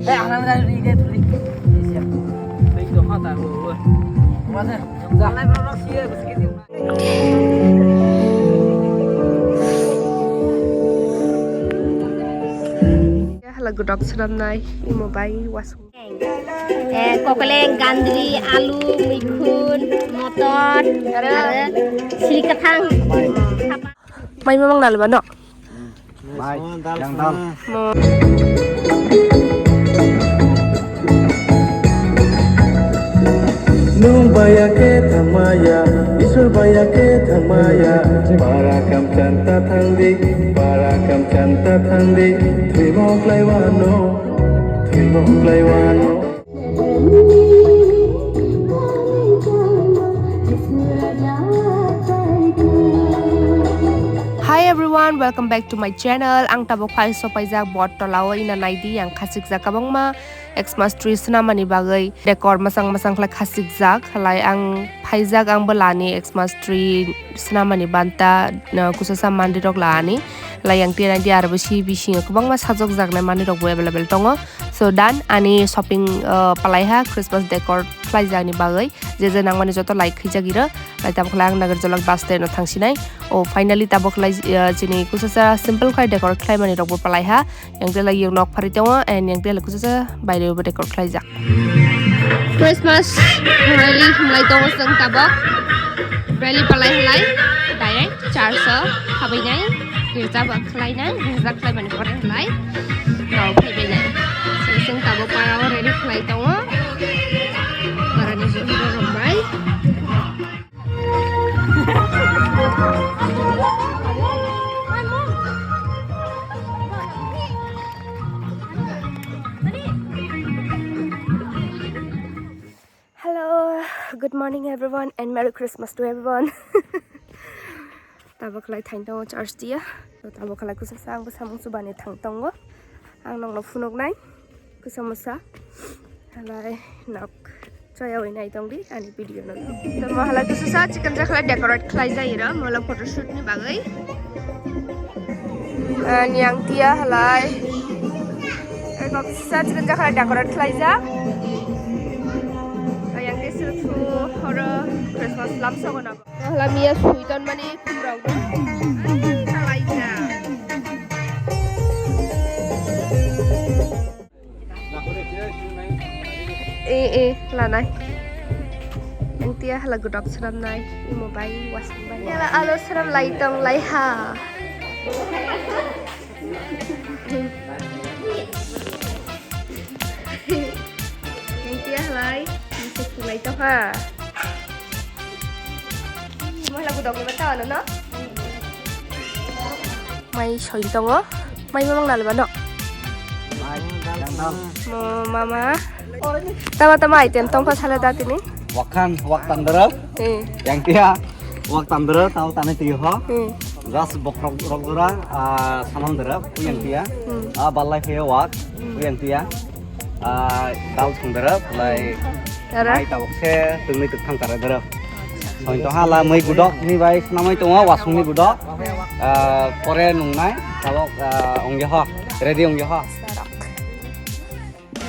Lagu dok seram nai imo bai wasung. Kokeleng, gandri, alu, mikun, motor, sili kathang. Mai memang nal ba no? Mai, yang dal. Nung baya ke thamaya, Iswar baya ke thamaya, Parakam chanta thangdi, Parakam chanta thangdi, Thrimok laiwano, Thrimok laiwano. Hi everyone, welcome back to my channel. Ang tabok pai so paijak bot tolawa ina naidi yang khasik jak kabangma Xmas tree senamani bagai dekor masang-masang khlai khasik jak khlai ang paijak ang belani Xmas tree senamani banta kusasa mandirok lani lai yang tiran di arbo si bising kabangma sajok jak nai mandirok bo available tongo. So dan ani shopping palaiha Christmas decor khlai jak ni bagai je nang mani joto like khijagira lai tabok khlai ang nagar jolak baste no thangsinai o finally tabok khlai jini kusasa simple khlai decor khlai mani rok bo palaiha yang tela yung nok phari tongo and yang tela kusasa baire bo decor khlai jak Christmas rally mulai tongo sang tabok rally palai halai direct charsa habai nai girja ba khlai nai girja khlai mani kore halai rau phai bai nai sang tabok para rally khlai tongo marani jo hiro rombai Good morning everyone and Merry Christmas to everyone. Tabok lai thain tong church dia. Tabok lai kusa sang samung subane thang tongo. Ang nong no funok nai. Kusa musa. Halai nok choya oi nai tong di ani video no. To mo halai kusa sa chicken jakla decorate khlai jai ra mola photo shoot ni bagai. Yang tia halai. Kok sa chicken jakla decorate khlai ja. Christmas lam so na hala mia suiton mani kumrau talaija lanai yang tia hala gudok seram nai imo bai wasang bai hala alo seram laitong laiha yang tia halai bisa laitong ha lagu dong ni tahu no? Mai soi tongo, mai memang nal bano. Mai, yang dal. Mama, tama-tama item tong pas halada tini. Wakan, wak tandera. Yang dia, wak tandera tahu tanah tiho. Gas bokrok rogora, sanam dera, yang dia. Balai he wak, yang dia. Dal tandera, balai. Mai tahu se, tunggu tukang tara dera. Soin to hala mai gudok ni bai namai tongo wasung ni gudok pore nungnai tabok ongge ho ready ongge ho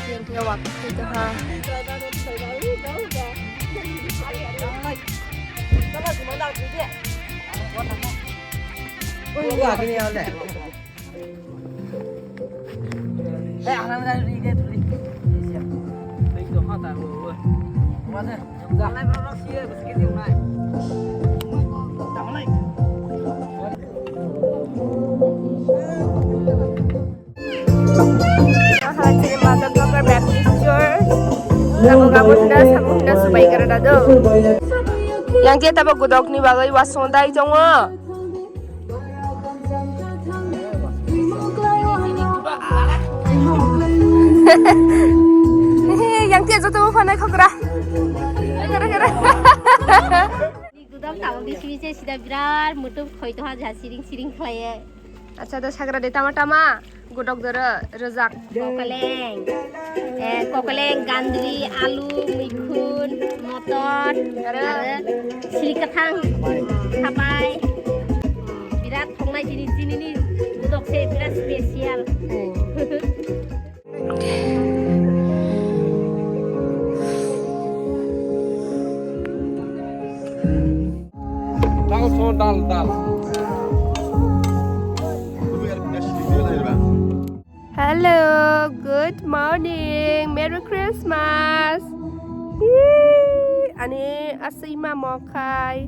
yang dia wak itu ha yang dia tabak gudok ni bagai wasong dai jongo yang dia joto fanai khokra gara-gara Gudok tahu di sini sudah berar, mutu koi tu aja siring-siring kaya. Acha da sagra de tama-tama gudok dara rezak kokeleng, gandri, alu, mikun, motor, sili kathang, habai. Berat thongnai jenis-jenis ni gudok se berat spesial. Hello, good morning, Merry Christmas. Yee, ani asima mokai.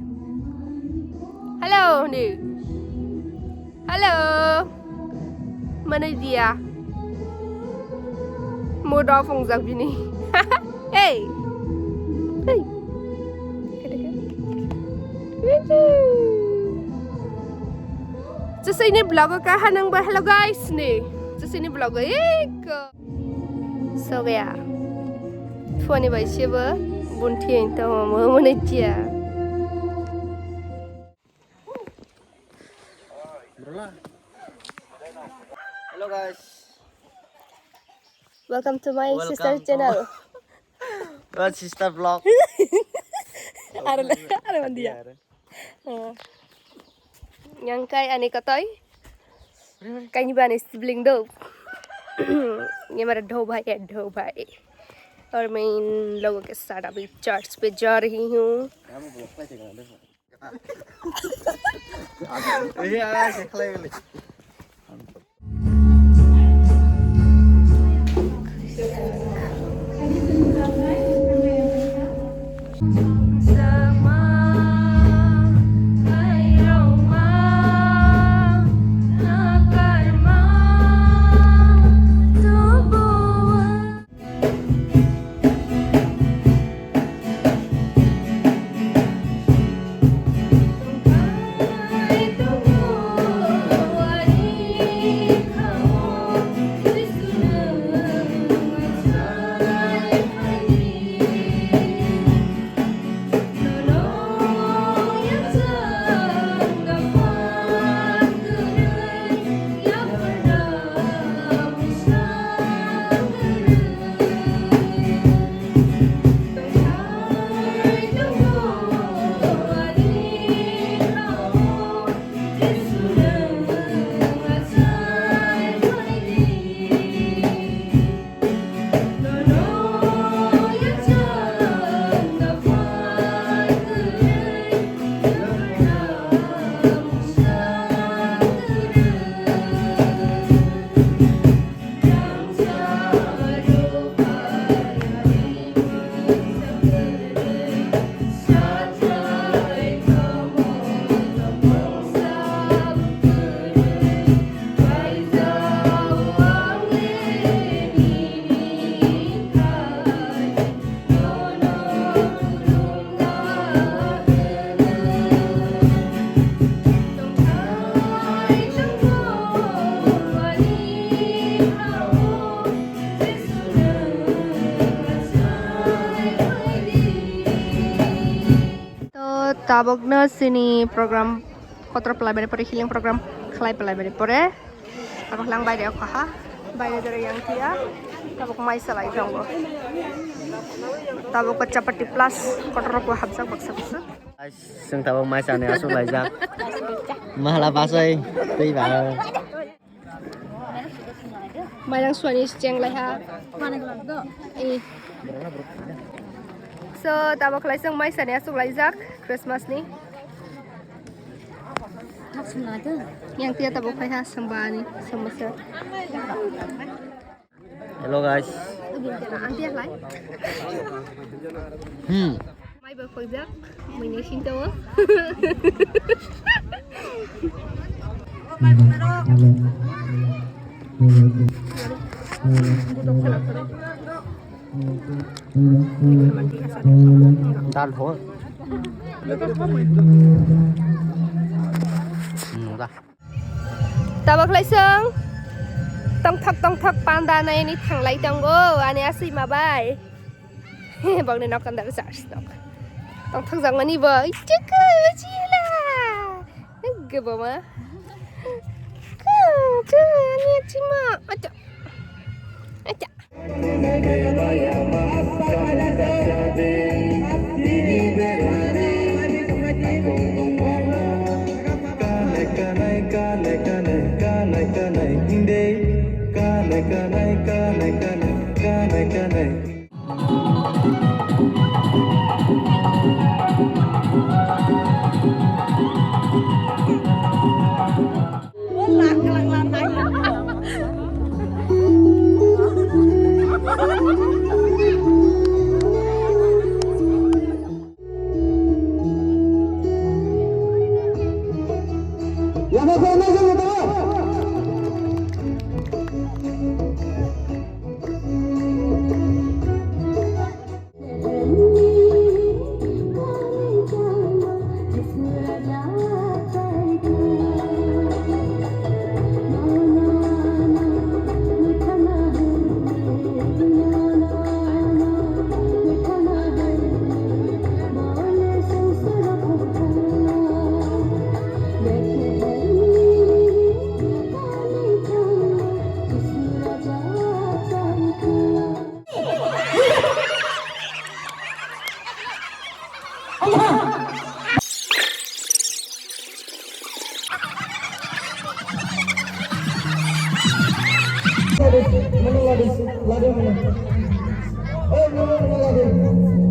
Hello, ni. Hello. Mana dia? Mua đo phòng giặc bini. Hey. Hey. Just ini vlog ka hanang ba hello guys ni. Just ini vlog ko. So ya. Phone ni bai cheba bunthi ento mo mone chia. Hello guys. Welcome to my Welcome sister to- channel. What sister vlog? Ada mandia. Yang kai ani katoi. Kai ni bani sibling do. ये मेरा ढो भाई है ढो भाई और मैं इन लोगों के साथ अभी चर्च पे जा रही हूँ tabokna sini program kotor pelabari pore healing program khlai pelabari pore ako lang bayre ako ha bayre dere yang tia tabok mai salai jongo tabok chapati plus kotor ko habsak baksa baksa Sưng tao mai sao này xuống lại ra mà là ba say tuy bà mai lang suani cheng lai ha mana gelang do so tabok lai sang mai sani asuk lai jak Christmas ni yang tia tabok khai ha sambani samasa hello guys anti lai mai ba phoi jak mình đi xin tao tan thôi tabak lai sang tong thak panda này ni thang lai tong go ani asi ma bai bang ne nok kan dar sa stok tong thak jang mani ba chika chila ge ba ma ka ni chima acha acha lade, mana lade, lade mana? Oh, mana lade?